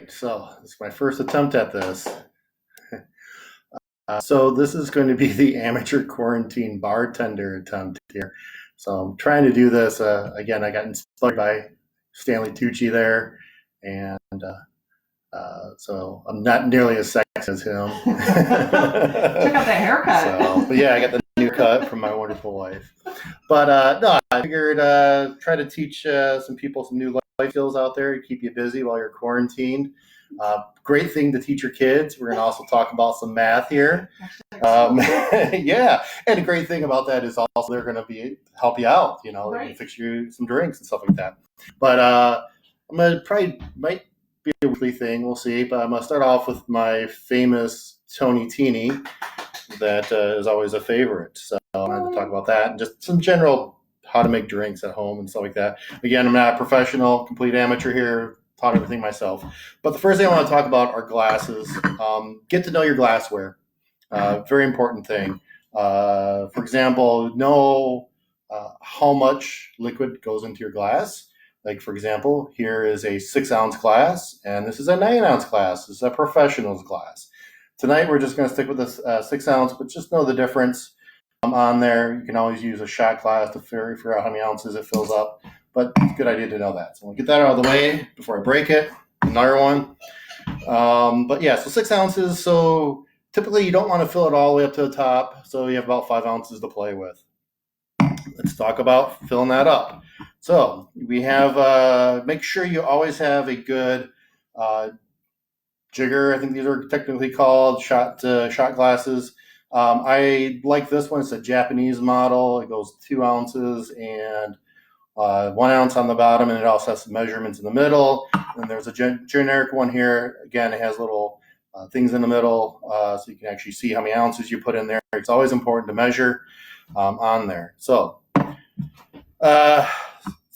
So this is my first attempt at this. So this is going to be the amateur quarantine bartender attempt here. So I'm trying to do this. Again, I got inspired by Stanley Tucci there, and so I'm not nearly as sexy as him. Check out that haircut. But yeah, I got the new cut from my wonderful wife. But no, I figured try to teach some people some new life skills out there to keep you busy while you're quarantined. Great thing to teach your kids. We're going to also talk about some math here. Yeah, and a great thing about that is also they're going to help you out. You know, right. Fix you some drinks and stuff like that. But I'm going to might be a weekly thing. We'll see. But I'm going to start off with my famous Tonitini that is always a favorite. So I'm going to talk about that and just some general how to make drinks at home and stuff like that. Again, I'm not a professional, complete amateur here. Taught everything myself. But the first thing I want to talk about are glasses. Get to know your glassware. Very important thing. For example, know how much liquid goes into your glass. Like, for example, here is a 6-ounce glass, and this is a 9-ounce glass. This is a professional's glass. Tonight, we're just going to stick with this 6-ounce, but just know the difference on there. You can always use a shot glass to figure out how many ounces it fills up. But it's a good idea to know that. So we'll get that out of the way before I break it. Another one. But yeah, so 6 ounces. So typically you don't want to fill it all the way up to the top. So you have about 5 ounces to play with. Let's talk about filling that up. So we have, make sure you always have a good jigger. I think these are technically called shot glasses. I like this one. It's a Japanese model. It goes 2 ounces and 1 ounce on the bottom, and it also has some measurements in the middle. And there's a generic one here. Again, it has little things in the middle, so you can actually see how many ounces you put in there. It's always important to measure on there. So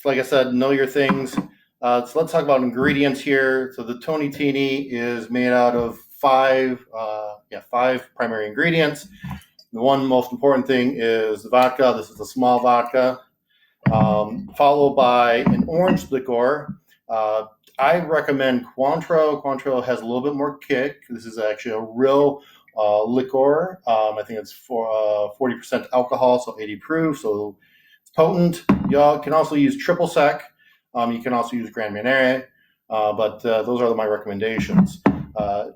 like I said, know your things. So let's talk about ingredients here. So the Tonitini is made out of 5 primary ingredients. The one most important thing is the vodka. This is a small vodka. Followed by an orange liqueur. I recommend Cointreau. Cointreau has a little bit more kick. This is actually a real liqueur. I think it's for 40% alcohol, so 80 proof, so it's potent. You can also use triple sec. You can also use Grand Marnier, but those are my recommendations.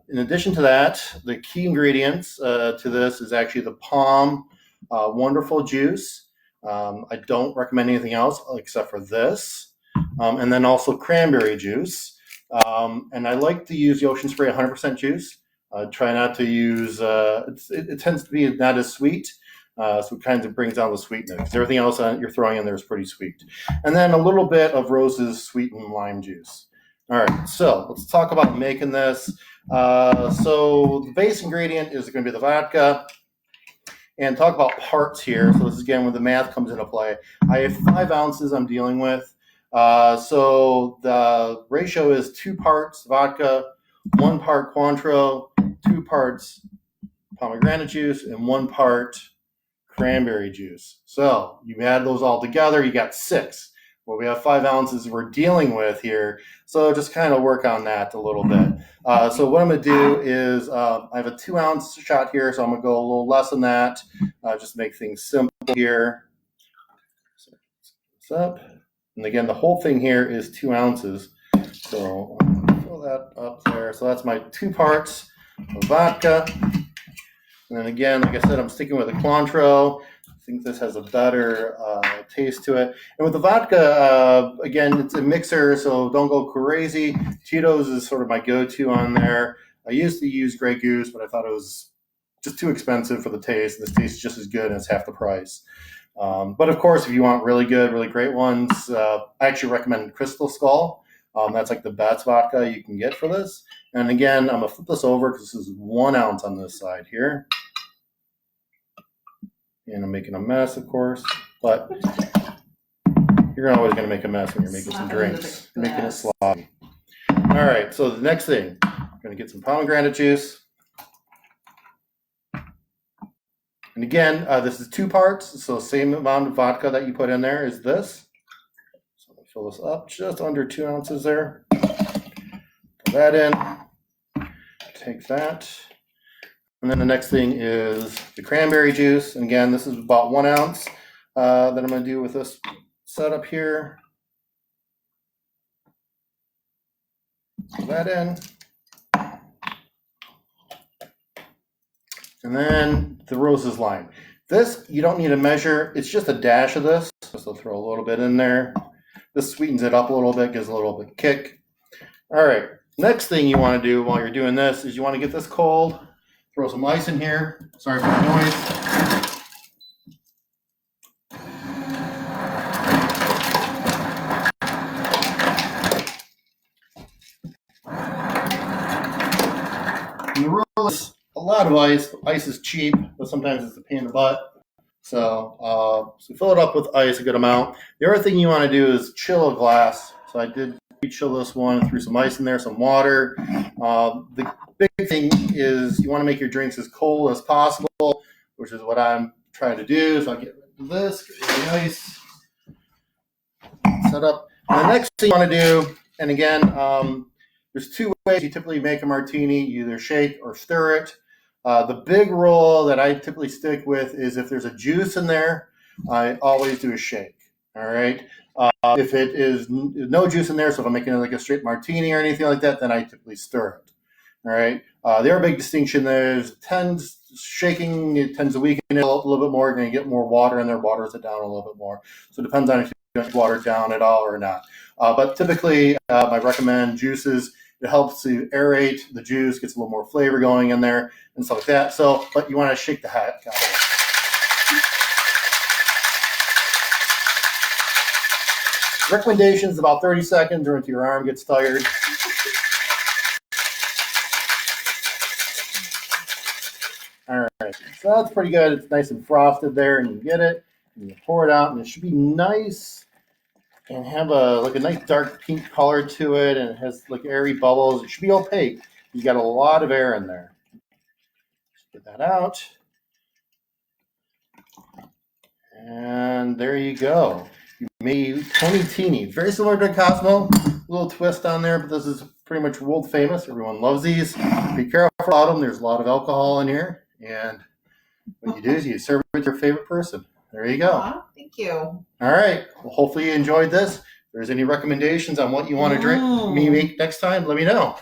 In addition to that, the key ingredients to this is actually the Palm Wonderful Juice. I don't recommend anything else except for this. And then also cranberry juice. And I like to use the Ocean Spray 100% juice. Try not to use, it tends to be not as sweet. So it kind of brings down the sweetness. Everything else you're throwing in there is pretty sweet. And then a little bit of Rose's sweetened lime juice. All right, so let's talk about making this. So the base ingredient is going to be the vodka. And talk about parts here. So this is again where the math comes into play. I have 5 ounces I'm dealing with. So the ratio is 2 parts vodka, 1 part Cointreau, 2 parts pomegranate juice, and 1 part cranberry juice. So you add those all together, you got 6. Well, we have 5 ounces we're dealing with here. So just kind of work on that a little bit. So what I'm going to do is I have a 2-ounce shot here, so I'm going to go a little less than that. Just make things simple here. So this up. And again, the whole thing here is 2 ounces. So I'm going to fill that up there. So that's my 2 parts of vodka. And then again, like I said, I'm sticking with the Cointreau. I think this has a better taste to it. And with the vodka, again, it's a mixer, so don't go crazy. Tito's is sort of my go-to on there. I used to use Grey Goose, but I thought it was just too expensive for the taste. This tastes just as good and it's half the price. But of course, if you want really good, really great ones, I actually recommend Crystal Skull. That's like the best vodka you can get for this. And again, I'm going to flip this over because this is 1 ounce on this side here. And I'm making a mess, of course, but you're always going to make a mess when you're making some drinks. You're making it sloppy. All right, so the next thing, I'm going to get some pomegranate juice. And again, this is 2 parts, so same amount of vodka that you put in there is this. So I'm going to fill this up just under 2 ounces there. Put that in. Take that. And then the next thing is the cranberry juice. And again, this is about 1 ounce that I'm going to do with this setup here. Put that in. And then the roses lime. This, you don't need to measure. It's just a dash of this. So I'll throw a little bit in there. This sweetens it up a little bit, gives a little bit of kick. All right. Next thing you want to do while you're doing this is you want to get this cold. Throw some ice in here. Sorry for the noise. And the rule is a lot of ice. Ice is cheap, but sometimes it's a pain in the butt. So fill it up with ice a good amount. The other thing you want to do is chill a glass. So I did chill this one, threw some ice in there, some water. The big thing is you want to make your drinks as cold as possible, which is what I'm trying to do. So I'll get rid of this, get rid of the ice, set up. And the next thing you want to do, and again, there's 2 ways you typically make a martini. You either shake or stir it. The big rule that I typically stick with is if there's a juice in there, I always do a shake. All right. If it is no juice in there, so if I'm making it like a straight martini or anything like that, then I typically stir it. All right. The other big distinction there is shaking, it tends to weaken it a little bit more. You're going to get more water in there, waters it down a little bit more. So it depends on if you want to water it down at all or not. But typically, I recommend juices. It helps to aerate the juice, gets a little more flavor going in there and stuff like that. So, but you want to shake the heck out of it. Recommendations about 30 seconds or until your arm gets tired. All right, so that's pretty good. It's nice and frosted there, and you get it, and you pour it out, and it should be nice and have a nice dark pink color to it, and it has like airy bubbles. It should be opaque. You got a lot of air in there. Just get that out, and there you go. You made Tonitini, very similar to Cosmo. A little twist on there, but this is pretty much world famous. Everyone loves these. Be careful about them. There's a lot of alcohol in here, and what you do is you serve it with your favorite person. There you go. Thank you. All right. Well, hopefully you enjoyed this. If there's any recommendations on what you want to drink me make next time, let me know.